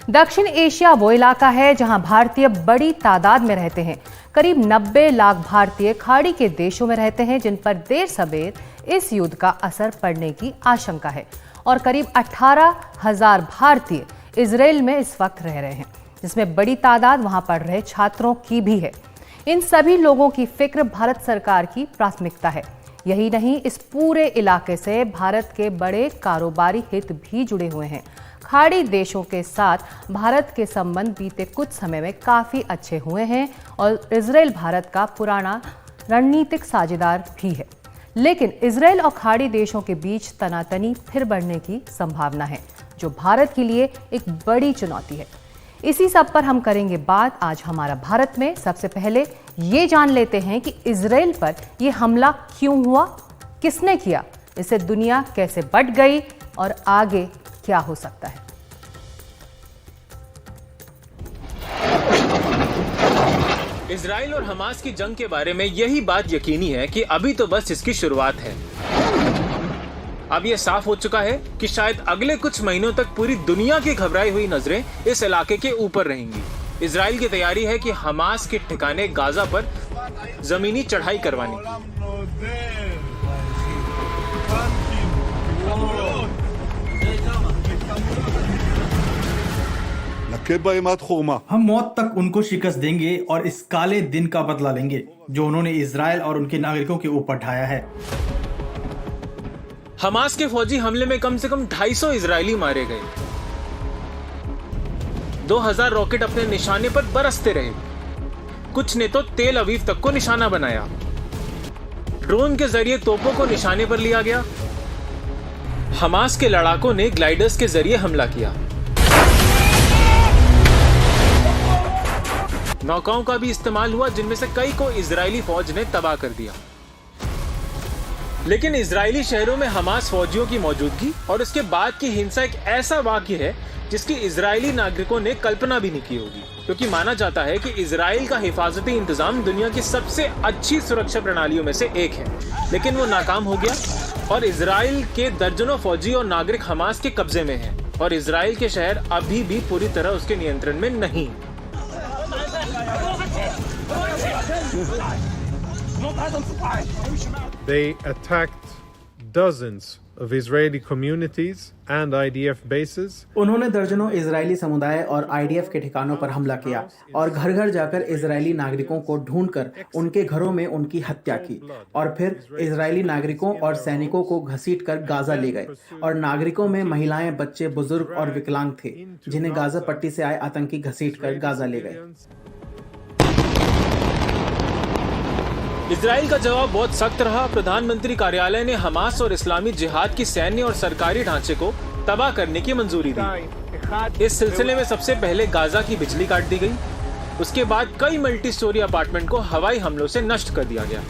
दक्षिण एशिया वो इलाका है जहां भारतीय बड़ी तादाद में रहते हैं। करीब 90 लाख भारतीय खाड़ी के देशों में रहते हैं, जिन पर देर सबेर इस युद्ध का असर पड़ने की आशंका है। और करीब 18,000 भारतीय इजराइल में इस वक्त रह रहे हैं, जिसमें बड़ी तादाद वहां पढ़ रहे छात्रों की भी है। इन सभी लोगों की फिक्र भारत सरकार की प्राथमिकता है। यही नहीं, इस पूरे इलाके से भारत के बड़े कारोबारी हित भी जुड़े हुए हैं। खाड़ी देशों के साथ भारत के संबंध बीते कुछ समय में काफी अच्छे हुए हैं और इजराइल भारत का पुराना रणनीतिक साझेदार भी है। लेकिन इजराइल और खाड़ी देशों के बीच तनातनी फिर बढ़ने की संभावना है, जो भारत के लिए एक बड़ी चुनौती है। इसी सब पर हम करेंगे बात आज हमारा भारत में। सबसे पहले ये जान लेते हैं कि इजराइल पर यह हमला क्यों हुआ, किसने किया, इससे दुनिया कैसे बट गई और आगे क्या हो सकता है। इजराइल और हमास की जंग के बारे में यही बात यकीनी है कि अभी तो बस इसकी शुरुआत है। अब यह साफ हो चुका है कि शायद अगले कुछ महीनों तक पूरी दुनिया की घबराई हुई नजरें इस इलाके के ऊपर रहेंगी। इजराइल की तैयारी है कि हमास के ठिकाने गाजा पर जमीनी चढ़ाई करवाने की। हम मौत तक उनको शिकस्त देंगे और इस काले दिन का बदला लेंगे जो उन्होंने इजराइल और उनके नागरिकों के ऊपर ढाया है। हमास के फौजी हमले में कम से कम 250 इजरायली मारे गए। 2000 रॉकेट अपने निशाने पर बरसते रहे। कुछ ने तो तेल अवीव तक को निशाना बनाया। ड्रोन के जरिए तोपों को निशाने पर लिया गया। हमास के लड़ाकों ने ग्लाइडर्स के जरिए हमला किया। नौकाओं का भी इस्तेमाल हुआ, जिनमें से कई को इजरायली फौज ने तबाह कर दिया। लेकिन इजरायली शहरों में हमास फौजियों की मौजूदगी और उसके बाद की हिंसा एक ऐसा वाकया है जिसकी इजरायली नागरिकों ने कल्पना भी नहीं की होगी, क्योंकि माना जाता है कि इजराइल का हिफाजती इंतजाम दुनिया की सबसे अच्छी सुरक्षा प्रणालियों में से एक है। लेकिन वो नाकाम हो गया और इजराइल के दर्जनों फौजी और नागरिक हमास के कब्जे में हैं और इजराइल के शहर अभी भी पूरी तरह उसके नियंत्रण में नहीं। They attacked dozens of Israeli communities and IDF bases. उन्होंने दर्जनों इजरायली समुदाय और आईडीएफ के ठिकानों पर हमला किया और घर घर जाकर इजरायली नागरिकों को ढूंढकर उनके घरों में उनकी हत्या की और फिर इजरायली नागरिकों और सैनिकों को घसीटकर गाजा ले गए। और नागरिकों में महिलाएं, बच्चे, बुजुर्ग और विकलांग थे, जिन्हें गाजा पट्टी से आए आतंकी घसीटकर गाजा ले गए। इजराइल का जवाब बहुत सख्त रहा। प्रधानमंत्री कार्यालय ने हमास और इस्लामी जिहाद की सैन्य और सरकारी ढांचे को तबाह करने की मंजूरी दी। इस सिलसिले में सबसे पहले गाजा की बिजली काट दी गई। उसके बाद कई मल्टी स्टोरी अपार्टमेंट को हवाई हमलों से नष्ट कर दिया गया।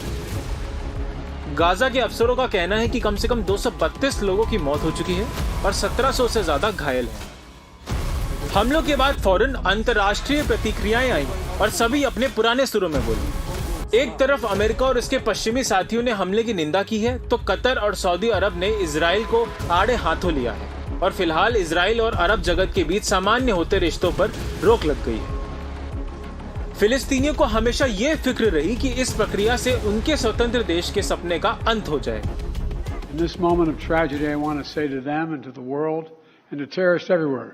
गाजा के अफसरों का कहना है कि कम से कम 232 लोगों की मौत हो चुकी है और 1700 से ज्यादा घायल हैं। हमलों के बाद फौरन अंतर्राष्ट्रीय प्रतिक्रियाएं आई और सभी अपने पुराने सुरों में बोली। एक तरफ अमेरिका और उसके पश्चिमी साथियों ने हमले की निंदा की है, तो कतर और सऊदी अरब ने इजराइल को आड़े हाथों लिया है और फिलहाल इजराइल और अरब जगत के बीच सामान्य होते रिश्तों पर रोक लग गई है। फिलिस्तीनियों को हमेशा ये फिक्र रही कि इस प्रक्रिया से उनके स्वतंत्र देश के सपने का अंत हो जाए। In this moment of tragedy, I want to say to them and to the world and to terrorists everywhere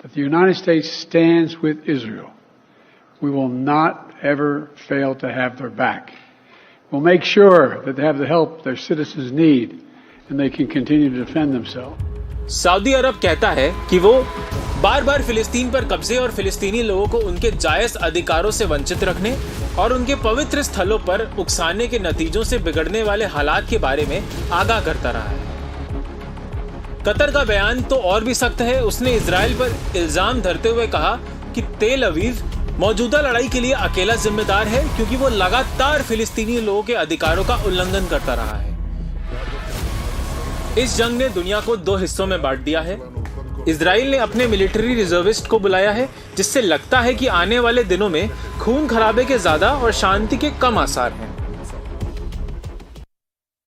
that the United States stands with Israel. We will not ever fail to have their back. We'll make sure that they have the help their citizens need and they can continue to defend themselves. Saudi Arab कहता है कि वो बार बार फिलिस्तीन पर कब्जे और फिलिस्तीनी लोगों को उनके जायज अधिकारों से वंचित रखने और उनके पवित्र स्थलों पर उकसाने के नतीजों से बिगड़ने वाले हालात के बारे में आगाह करता रहा है। कतर का बयान तो और भी सख्त है। उसने इजराइल पर इल्जाम धरते हुए कहा कि तेल अवीव मौजूदा लड़ाई के लिए अकेला जिम्मेदार है, क्योंकि वो लगातार फिलिस्तीनी लोगों के अधिकारों का उल्लंघन करता रहा है। इस जंग ने दुनिया को दो हिस्सों में बांट दिया है। इजराइल ने अपने मिलिट्री रिजर्विस्ट को बुलाया है, जिससे लगता है कि आने वाले दिनों में खून खराबे के ज्यादा और शांति के कम आसार हैं।